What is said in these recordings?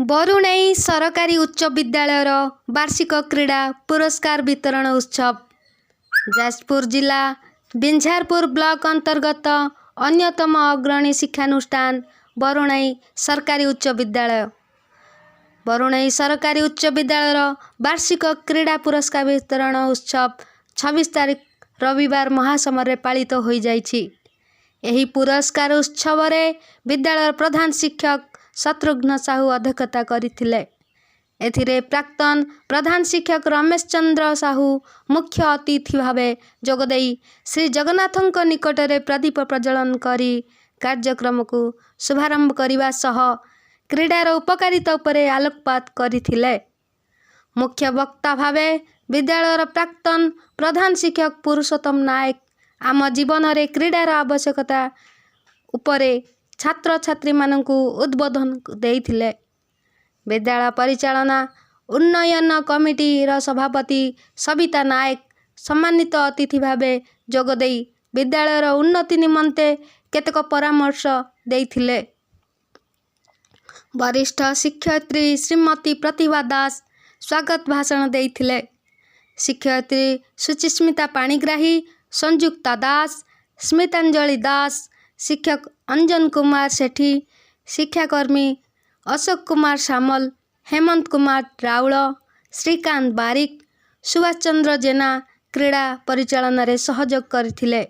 बरुणेई सरकारी उच्च विद्यालयर वार्षिक क्रीड़ा पुरस्कार वितरण उत्सव जाजपुर जिला बिंझारपुर ब्लॉक अंतर्गत अन्यतम अग्रणी शिक्षानुष्ठान बरुणेई सरकारी उच्च विद्यालय बरुणेई सरकारी उच्च विद्यालयर वार्षिक क्रीड़ा पुरस्कार वितरण उत्सव 26 तारीख रविवार महासमर पालित हो जाइछि। एही पुरस्कार उत्सव रे विद्यालय प्रधान शिक्षक शत्रुघ्न साहू अध्यक्षता करथिले। एथिरे प्राक्तन प्रधान शिक्षक रमेश चंद्र साहू मुख्य अतिथि भावे जोगदेई श्री जगन्नाथଙ୍କ निकटरे प्रदीप प्रज्वलन करी कार्यक्रम को शुभारंभ करने सह क्रीडार उपकारिता उपरे आलोकपात करथिले। मुख्य वक्ता भावे विद्यालयर प्राक्तन प्रधान शिक्षक पुरुषोत्तम नायक आम जीवन रे क्रीडार आवश्यकता उपरे छात्र छात्री मानकु उद्बोधन देइथिले। विद्यालय परिचालना उन्नयन कमिटी रा सभापति सविता नायक सम्मानित अतिथि भावे जोगदेई विद्यालयर उन्नति निमंते केतक परामर्श देइथिले। वरिष्ठ शिक्षयित्री श्रीमती प्रतिभा दास स्वागत भाषण देइथिले। शिक्षयित्री सुचिस्मिता पाणिग्राही, संयुक्ता दास, स्मितांजलि दास, शिक्षक अंजन कुमार सेठी, शिक्षाकर्मी अशोक कुमार सामल, हेमंत कुमार राउल, श्रीकांत बारिक, सुभाष चंद्र जेना क्रीड़ा परिचालन रे सहयोग करथिले।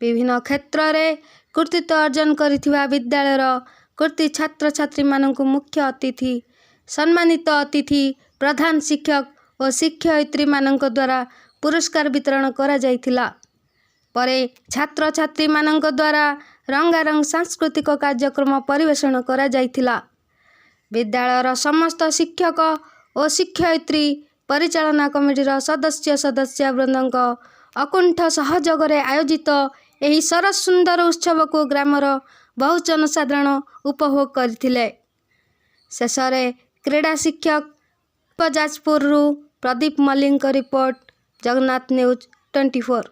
विभिन्न क्षेत्र रे कृतित्व अर्जन करथिबा विद्यालयर कृति छात्र छात्री मानकु मुख्य अतिथि सम्मानित अतिथि प्रधान शिक्षक और शिक्षयित्री मानक द्वारा पुरस्कार वितरण करा जाइथिला। परे छात्र छात्री मानक द्वारा रंगारंग सांस्कृतिक कार्यक्रम परिवेषण करा जाइथिला। विद्यालयर समस्त शिक्षक और शिक्षयित्री परिचालना कमिटी सदस्य सदस्यवृंद अकुंठ सहयोग रे आयोजित एही सरस सुंदर उत्सव को ग्रामर बहु जनसाधारण उपभोग करथिले। शेषरे क्रीड़ा शिक्षक जाजपुर प्रदीप मल्लिक रिपोर्ट, जगन्नाथ न्यूज 24।